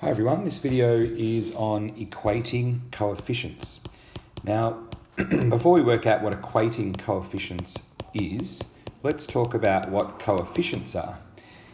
Hi everyone, this video is on equating coefficients. Now, before we work out what equating coefficients is, let's talk about what coefficients are.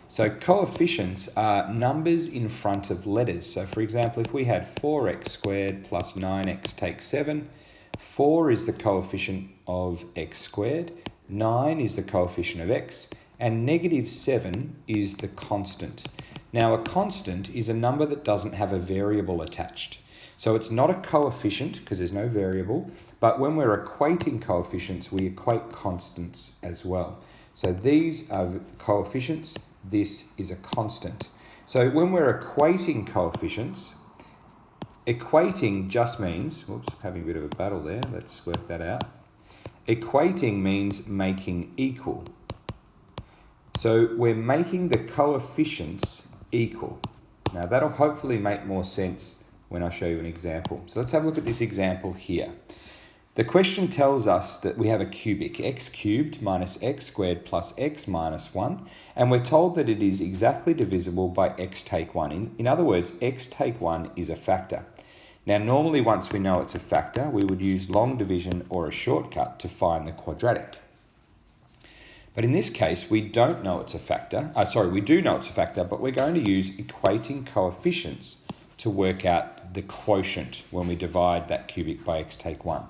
So coefficients are numbers in front of letters. So for example, if we had 4x squared plus 9x take 7, 4 is the coefficient of x squared, 9 is the coefficient of x, and negative 7 is the constant. Now, a constant is a number that doesn't have a variable attached. So it's not a coefficient because there's no variable, but when we're equating coefficients, we equate constants as well. So these are coefficients, this is a constant. So when we're equating coefficients, equating just means, whoops, having a bit of a battle there, let's work that out. Equating means making equal. So we're making the coefficients equal. Now that'll hopefully make more sense when I show you an example. So let's have a look at this example here. The question tells us that we have a cubic, x cubed minus x squared plus x minus 1, and we're told that it is exactly divisible by x take 1. In other words, x take 1 is a factor. Now normally once we know it's a factor, we would use long division or a shortcut to find the quadratic. But in this case, we don't know it's a factor. We do know it's a factor, but we're going to use equating coefficients to work out the quotient when we divide that cubic by x take 1.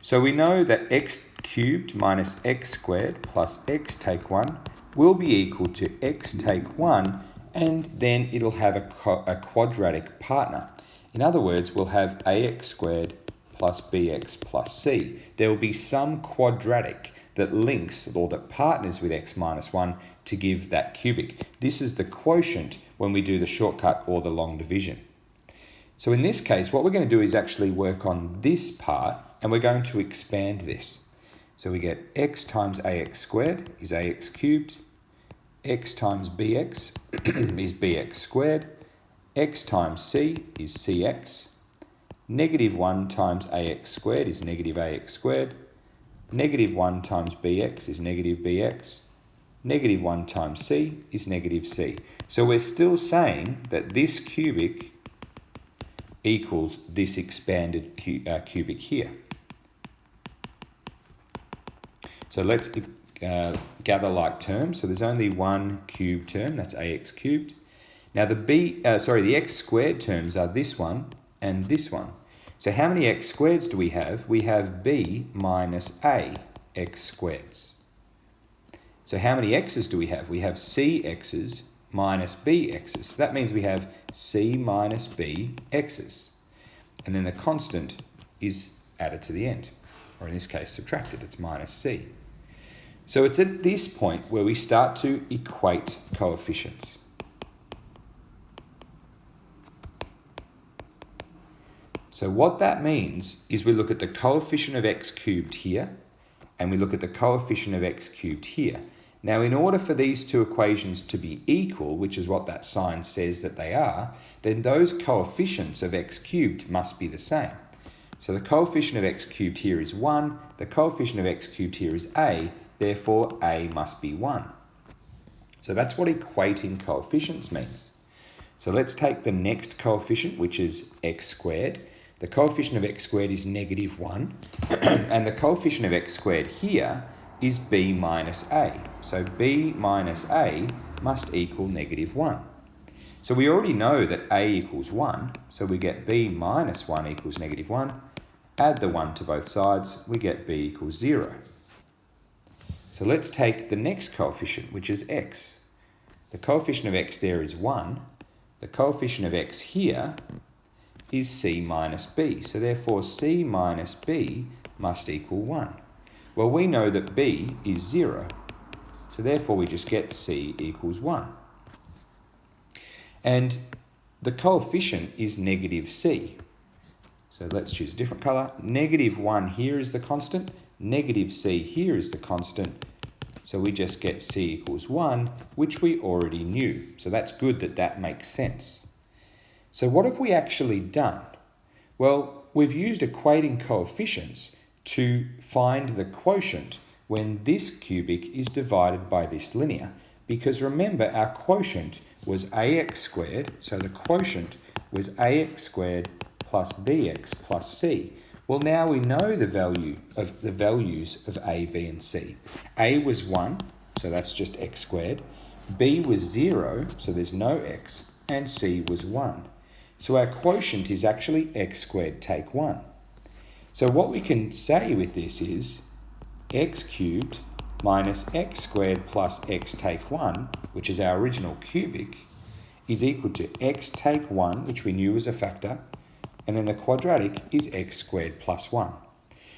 So we know that x cubed minus x squared plus x take 1 will be equal to x take 1, and then it'll have a quadratic partner. In other words, we'll have ax squared plus bx plus c. There will be some quadratic that links or that partners with x minus 1 to give that cubic. This is the quotient when we do the shortcut or the long division. So in this case, what we're going to do is actually work on this part, and we're going to expand this. So we get x times ax squared is ax cubed, x times bx is bx squared, x times c is cx, negative 1 times ax squared is negative ax squared, negative 1 times bx is negative bx, negative 1 times c is negative c. So we're still saying that this cubic equals this expanded cubic here. So let's gather like terms. So there's only one cubed term, that's ax cubed. Now the x squared terms are this one and this one. So how many x squareds do we have? We have b minus a x squareds. So how many x's do we have? We have c x's minus b x's. So that means we have c minus b x's. And then the constant is added to the end, or in this case subtracted, it's minus c. So it's at this point where we start to equate coefficients. So what that means is we look at the coefficient of x cubed here, and we look at the coefficient of x cubed here. Now, in order for these two equations to be equal, which is what that sign says that they are, then those coefficients of x cubed must be the same. So the coefficient of x cubed here is 1, the coefficient of x cubed here is a, therefore a must be 1. So that's what equating coefficients means. So let's take the next coefficient, which is x squared. The coefficient of x squared is negative 1, and the coefficient of x squared here is b minus a. So b minus a must equal negative 1. So we already know that a equals 1, so we get b minus 1 equals negative 1. Add the 1 to both sides, we get b equals 0. So let's take the next coefficient, which is x. The coefficient of x there is 1. The coefficient of x here is c minus b. So therefore c minus b must equal 1. Well, we know that b is 0. So therefore we just get c equals 1. And the coefficient is negative c. So let's choose a different colour. Negative 1 here is the constant. Negative c here is the constant. So we just get c equals 1, which we already knew. So that's good that that makes sense. So what have we actually done? Well, we've used equating coefficients to find the quotient when this cubic is divided by this linear. Because remember, our quotient was ax squared, so the quotient was ax squared plus bx plus c. Well, now we know the values of a, b, and c. A was 1, so that's just x squared. B was 0, so there's no x, and c was 1. So our quotient is actually x squared take 1. So what we can say with this is x cubed minus x squared plus x take 1, which is our original cubic, is equal to x take 1, which we knew was a factor, and then the quadratic is x squared plus 1.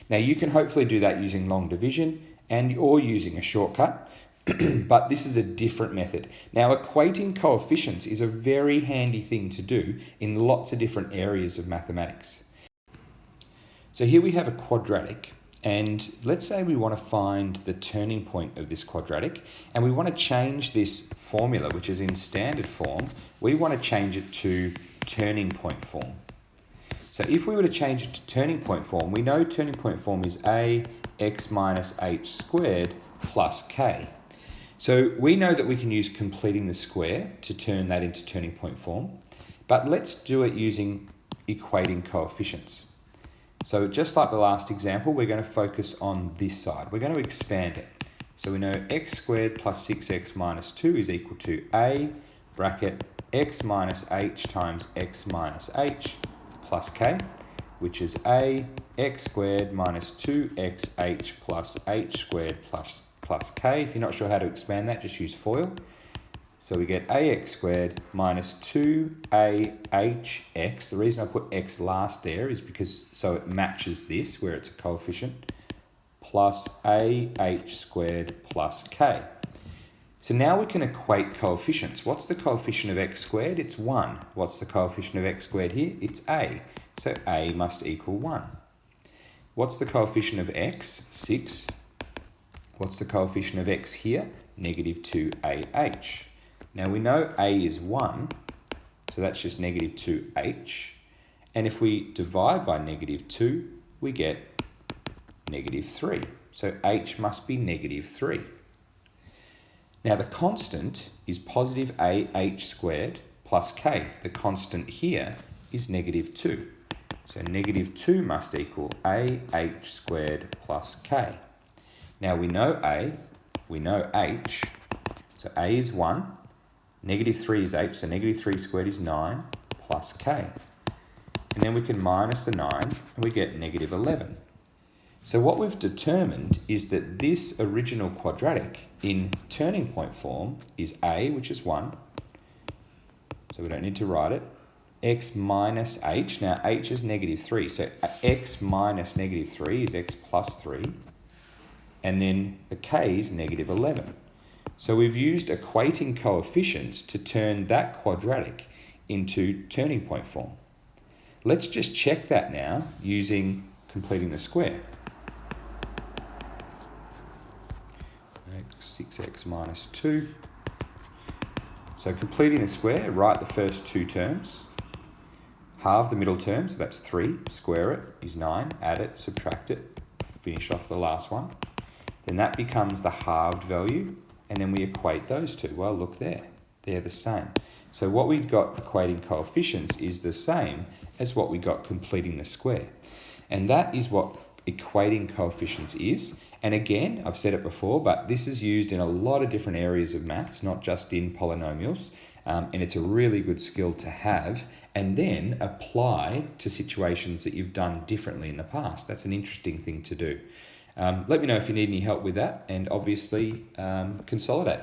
Now you can hopefully do that using long division or using a shortcut, but this is a different method. Now equating coefficients is a very handy thing to do in lots of different areas of mathematics. So here we have a quadratic, and let's say we want to find the turning point of this quadratic, and we want to change this formula, which is in standard form, we want to change it to turning point form. So if we were to change it to turning point form, we know turning point form is ax minus h squared plus k. So we know that we can use completing the square to turn that into turning point form, but let's do it using equating coefficients. So just like the last example, we're going to focus on this side. We're going to expand it. So we know x squared plus 6x minus 2 is equal to a bracket x minus h times x minus h plus k, which is a x squared minus 2xh plus h squared plus k. If you're not sure how to expand that, just use FOIL. So we get ax squared minus 2ahx. The reason I put x last there is because so it matches this where it's a coefficient, plus ah squared plus k. So now we can equate coefficients. What's the coefficient of x squared? It's 1. What's the coefficient of x squared here? It's a. So a must equal 1. What's the coefficient of x? 6. What's the coefficient of x here? Negative 2ah. Now we know a is 1, so that's just negative 2h. And if we divide by negative 2, we get negative 3. So h must be negative 3. Now the constant is positive ah squared plus k. The constant here is negative 2. So negative 2 must equal ah squared plus k. Now we know a, we know h, so a is 1, negative 3 is h, so negative 3 squared is 9 plus k. And then we can minus the 9 and we get negative 11. So what we've determined is that this original quadratic in turning point form is a, which is 1, so we don't need to write it, x minus h, now h is negative 3, so x minus negative 3 is x plus 3, and then the k is negative 11. So we've used equating coefficients to turn that quadratic into turning point form. Let's just check that now using completing the square. 6x minus 2. So completing the square, write the first two terms. Halve the middle term, so that's 3. Square it is 9. Add it, subtract it. Finish off the last one. Then that becomes the halved value. And then we equate those two. Well, look there. They're the same. So what we got equating coefficients is the same as what we got completing the square. And that is what equating coefficients is. And again, I've said it before, but this is used in a lot of different areas of maths, not just in polynomials. And it's a really good skill to have and then apply to situations that you've done differently in the past. That's an interesting thing to do. Let me know if you need any help with that, and obviously consolidate.